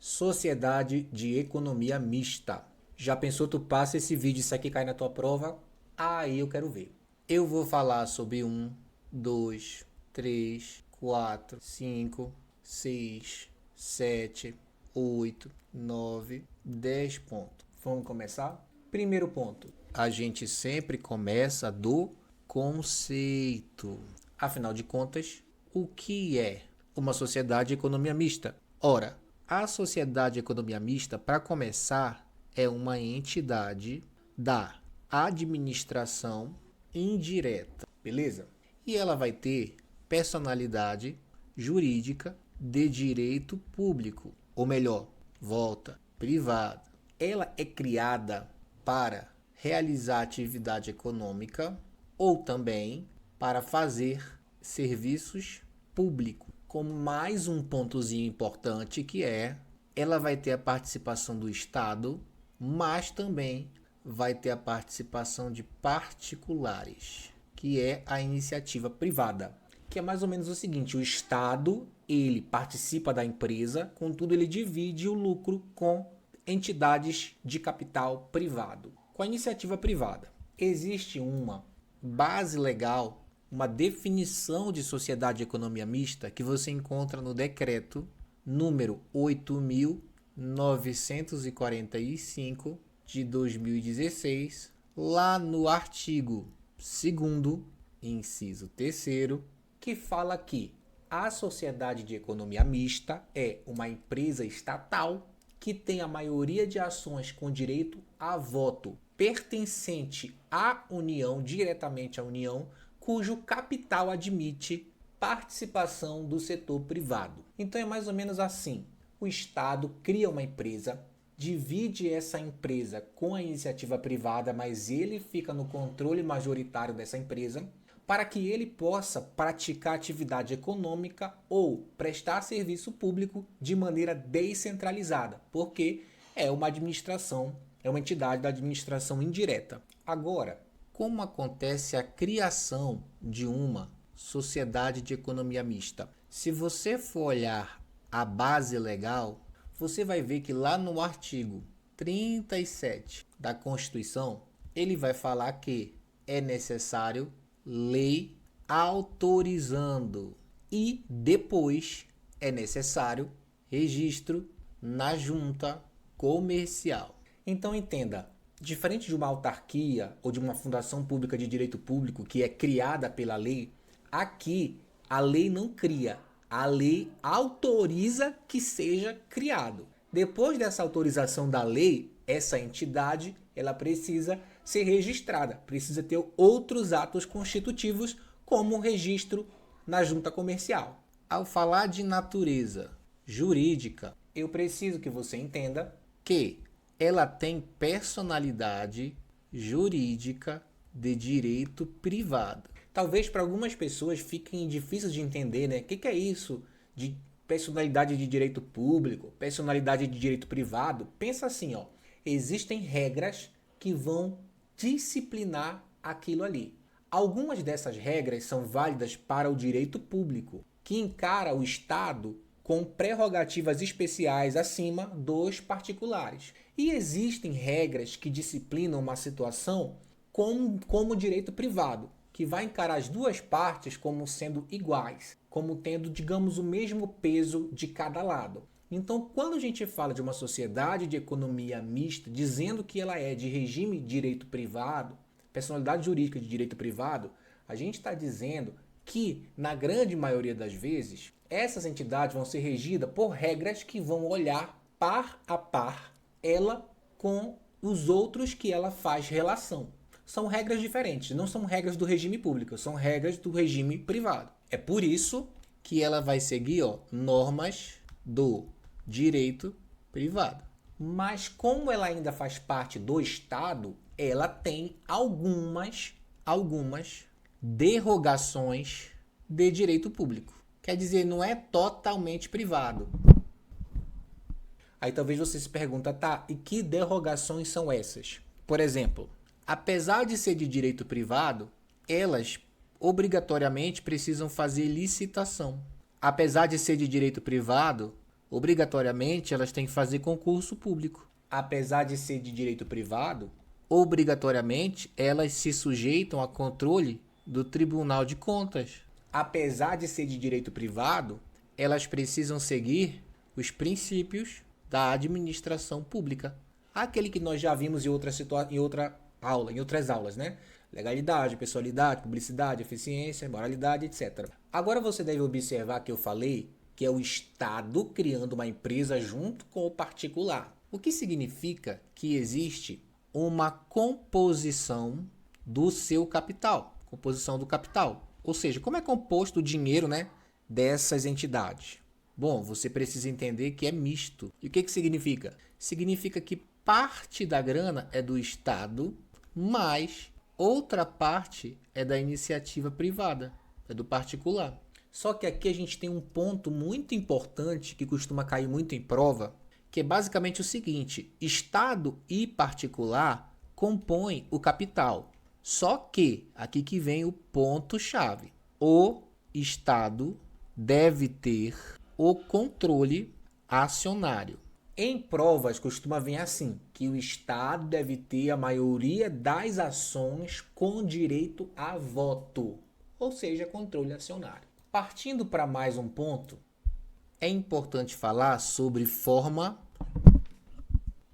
Sociedade de economia mista. Já pensou, tu passa esse vídeo e isso aqui cai na tua prova? Aí eu quero ver. Eu vou falar sobre 2, 3, 4, 5, 6, 7, 8, 9, 10 pontos. Vamos começar? Primeiro ponto. A gente sempre começa do conceito. Afinal de contas, o que é uma sociedade de economia mista? Ora, a sociedade de economia mista, para começar, é uma entidade da administração indireta, beleza? E ela vai ter personalidade jurídica de direito público, ou melhor, volta, privada. Ela é criada para realizar atividade econômica ou também para fazer serviços públicos. Como mais um pontozinho importante que ela vai ter a participação do Estado, mas também vai ter a participação de particulares, que é a iniciativa privada, que é mais ou menos o seguinte: o Estado, ele participa da empresa, contudo ele divide o lucro com entidades de capital privado. Com a iniciativa privada, existe uma base legal, uma definição de sociedade de economia mista que você encontra no decreto número 8.945 de 2016, lá no artigo 2º, inciso 3º, que fala que a sociedade de economia mista é uma empresa estatal que tem a maioria de ações com direito a voto, pertencente à União, diretamente à União, cujo capital admite participação do setor privado. Então é mais ou menos assim: o Estado cria uma empresa, divide essa empresa com a iniciativa privada, mas ele fica no controle majoritário dessa empresa, para que ele possa praticar atividade econômica ou prestar serviço público de maneira descentralizada, porque é uma administração, é uma entidade da administração indireta. Agora, como acontece a criação de uma sociedade de economia mista? Se você for olhar a base legal, você vai ver que lá no artigo 37 da Constituição, ele vai falar que é necessário lei autorizando e depois é necessário registro na junta comercial. Então entenda, diferente de uma autarquia ou de uma fundação pública de direito público que é criada pela lei, aqui a lei não cria, a lei autoriza que seja criado. Depois dessa autorização da lei, essa entidade ela precisa ser registrada, precisa ter outros atos constitutivos, como o registro na junta comercial. Ao falar de natureza jurídica, eu preciso que você entenda que ela tem personalidade jurídica de direito privado. Talvez para algumas pessoas fiquem difíceis de entender, né? O que é isso de personalidade de direito público, personalidade de direito privado? Pensa assim, ó, existem regras que vão disciplinar aquilo ali. Algumas dessas regras são válidas para o direito público, que encara o Estado com prerrogativas especiais acima dos particulares. E existem regras que disciplinam uma situação como direito privado, que vai encarar as duas partes como sendo iguais, como tendo, digamos, o mesmo peso de cada lado. Então, quando a gente fala de uma sociedade de economia mista, dizendo que ela é de regime de direito privado, personalidade jurídica de direito privado, a gente está dizendo que, na grande maioria das vezes, essas entidades vão ser regidas por regras que vão olhar par a par ela com os outros que ela faz relação. São regras diferentes, não são regras do regime público, são regras do regime privado. É por isso que ela vai seguir normas do direito privado. Mas como ela ainda faz parte do Estado, ela tem algumas derrogações de direito público. Quer dizer, não é totalmente privado. Aí talvez você se pergunta, tá, e que derrogações são essas? Por exemplo, apesar de ser de direito privado, elas obrigatoriamente precisam fazer licitação. Apesar de ser de direito privado, Obrigatoriamente, elas têm que fazer concurso público. Apesar de ser de direito privado, obrigatoriamente, elas se sujeitam a controle do Tribunal de Contas. Apesar de ser de direito privado, elas precisam seguir os princípios da administração pública. Aquele que nós já vimos em outras aulas, né? Legalidade, pessoalidade, publicidade, eficiência, moralidade, etc. Agora você deve observar que eu falei que é o Estado criando uma empresa junto com o particular. O que significa que existe uma composição do seu capital, composição do capital. Ou seja, como é composto o dinheiro, né, dessas entidades? Bom, você precisa entender que é misto. E o que significa? Significa que parte da grana é do Estado, mas outra parte é da iniciativa privada, é do particular. Só que aqui a gente tem um ponto muito importante que costuma cair muito em prova, que é basicamente o seguinte: Estado e particular compõem o capital. Só que, aqui que vem o ponto-chave, o Estado deve ter o controle acionário. Em provas costuma vir assim, que o Estado deve ter a maioria das ações com direito a voto, ou seja, controle acionário. Partindo para mais um ponto, é importante falar sobre forma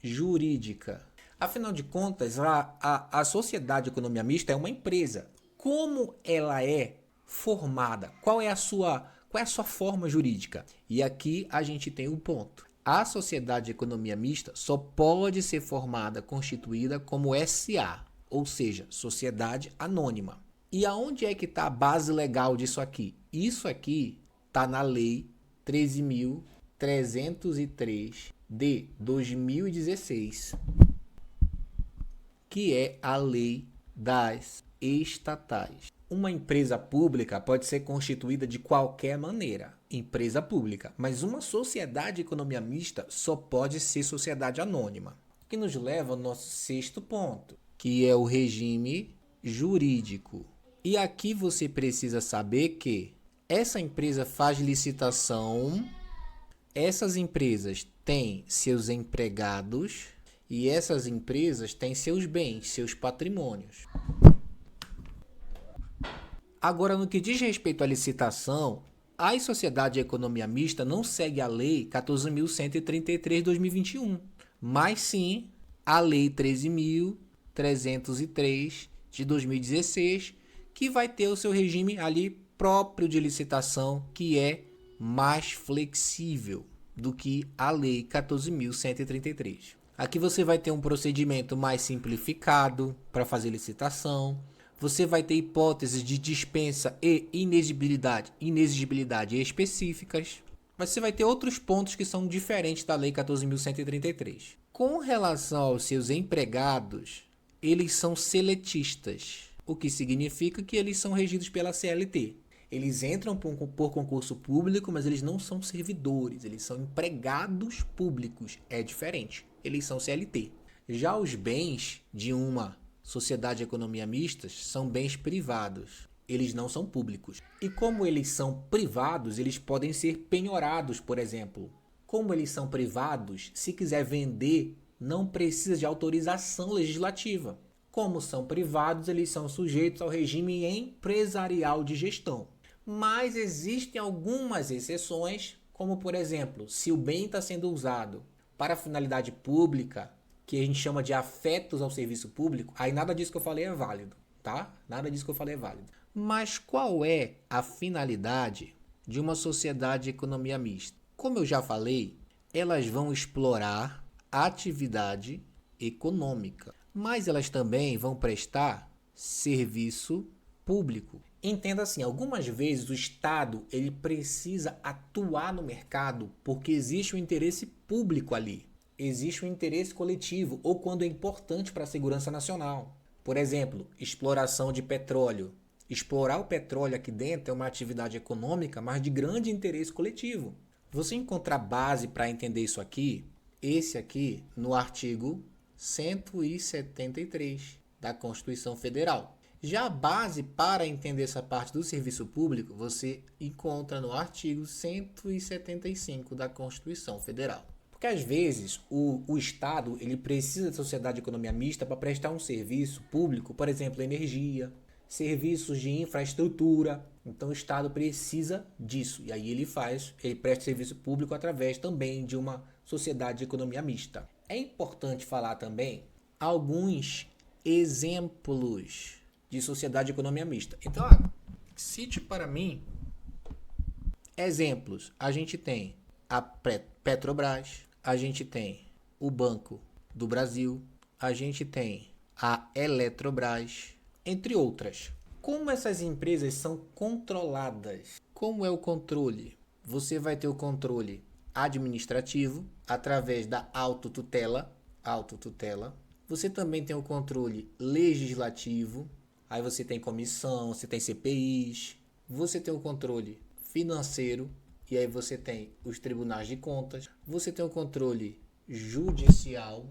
jurídica. Afinal de contas, a sociedade de economia mista é uma empresa. Como ela é formada? Qual é a sua forma jurídica? E aqui a gente tem um ponto. A sociedade de economia mista só pode ser formada, constituída como SA, ou seja, sociedade anônima. E aonde é que está a base legal disso aqui? Isso aqui está na Lei 13.303 de 2016, que é a lei das estatais. Uma empresa pública pode ser constituída de qualquer maneira, empresa pública, mas uma sociedade de economia mista só pode ser sociedade anônima. O que nos leva ao nosso sexto ponto, que é o regime jurídico. E aqui você precisa saber que essa empresa faz licitação, essas empresas têm seus empregados e essas empresas têm seus bens, seus patrimônios. Agora, no que diz respeito à licitação, a sociedade de economia mista não segue a Lei 14.133 de 2021, mas sim a Lei 13.303 de 2016, que vai ter o seu regime ali próprio de licitação, que é mais flexível do que a Lei 14.133. Aqui você vai ter um procedimento mais simplificado para fazer licitação. Você vai ter hipóteses de dispensa e inexigibilidade específicas. Você vai ter outros pontos que são diferentes da Lei 14.133. Com relação aos seus empregados, eles são seletistas, o que significa que eles são regidos pela CLT. Eles entram por concurso público, mas eles não são servidores, eles são empregados públicos. É diferente, eles são CLT. Já os bens de uma sociedade de economia mista são bens privados, eles não são públicos. E como eles são privados, eles podem ser penhorados, por exemplo. Como eles são privados, se quiser vender, não precisa de autorização legislativa. Como são privados, eles são sujeitos ao regime empresarial de gestão. Mas existem algumas exceções, como por exemplo, se o bem está sendo usado para finalidade pública, que a gente chama de afetos ao serviço público, aí nada disso que eu falei é válido, tá? Nada disso que eu falei é válido. Mas qual é a finalidade de uma sociedade de economia mista? Como eu já falei, elas vão explorar a atividade econômica, mas elas também vão prestar serviço público. Entenda assim, algumas vezes o Estado ele precisa atuar no mercado porque existe um interesse público ali, existe um interesse coletivo ou quando é importante para a segurança nacional. Por exemplo, exploração de petróleo. Explorar o petróleo aqui dentro é uma atividade econômica, mas de grande interesse coletivo. Você encontrar base para entender isso aqui, esse aqui no artigo 173 da Constituição Federal. Já a base para entender essa parte do serviço público, você encontra no artigo 175 da Constituição Federal. Porque às vezes o Estado ele precisa da sociedade de economia mista para prestar um serviço público, por exemplo, energia, serviços de infraestrutura. Então o Estado precisa disso. E aí ele presta serviço público através também de uma sociedade de economia mista. É importante falar também alguns exemplos de sociedade de economia mista. Então, cite para mim exemplos. A gente tem a Petrobras, a gente tem o Banco do Brasil, a gente tem a Eletrobras, entre outras. Como essas empresas são controladas? Como é o controle? Você vai ter o controle administrativo através da autotutela. Você também tem o controle legislativo. Aí você tem comissão, você tem CPIs, você tem o controle financeiro, e aí você tem os tribunais de contas, você tem o controle judicial,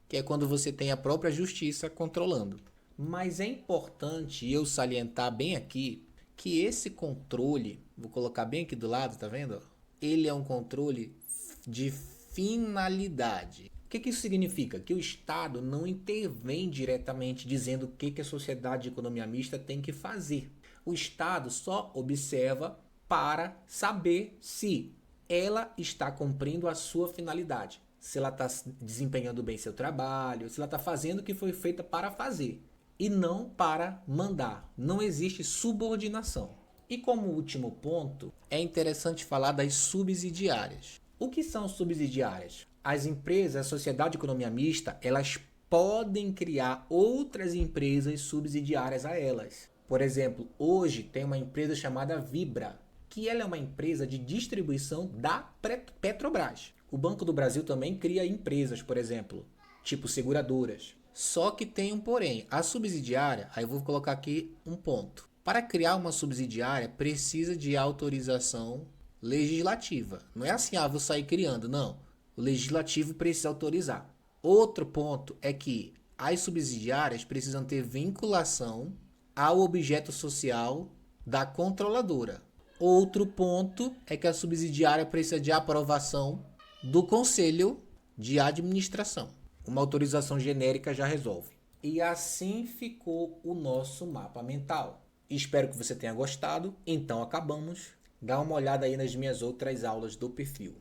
que é quando você tem a própria justiça controlando. Mas é importante eu salientar bem aqui que esse controle, vou colocar bem aqui do lado, tá vendo? Ele é um controle de finalidade. O que isso significa? Que o Estado não intervém diretamente dizendo o que a sociedade de economia mista tem que fazer. O Estado só observa para saber se ela está cumprindo a sua finalidade. Se ela está desempenhando bem seu trabalho, se ela está fazendo o que foi feita para fazer. E não para mandar. Não existe subordinação. E como último ponto, é interessante falar das subsidiárias. O que são subsidiárias? As empresas, a sociedade de economia mista, elas podem criar outras empresas subsidiárias a elas. Por exemplo, hoje tem uma empresa chamada Vibra, que ela é uma empresa de distribuição da Petrobras. O Banco do Brasil também cria empresas, por exemplo, tipo seguradoras. Só que tem um porém. A subsidiária, aí eu vou colocar aqui um ponto. Para criar uma subsidiária, precisa de autorização legislativa. Não é assim, vou sair criando, não. O legislativo precisa autorizar. Outro ponto é que as subsidiárias precisam ter vinculação ao objeto social da controladora. Outro ponto é que a subsidiária precisa de aprovação do Conselho de Administração. Uma autorização genérica já resolve. E assim ficou o nosso mapa mental. Espero que você tenha gostado. Então acabamos. Dá uma olhada aí nas minhas outras aulas do perfil.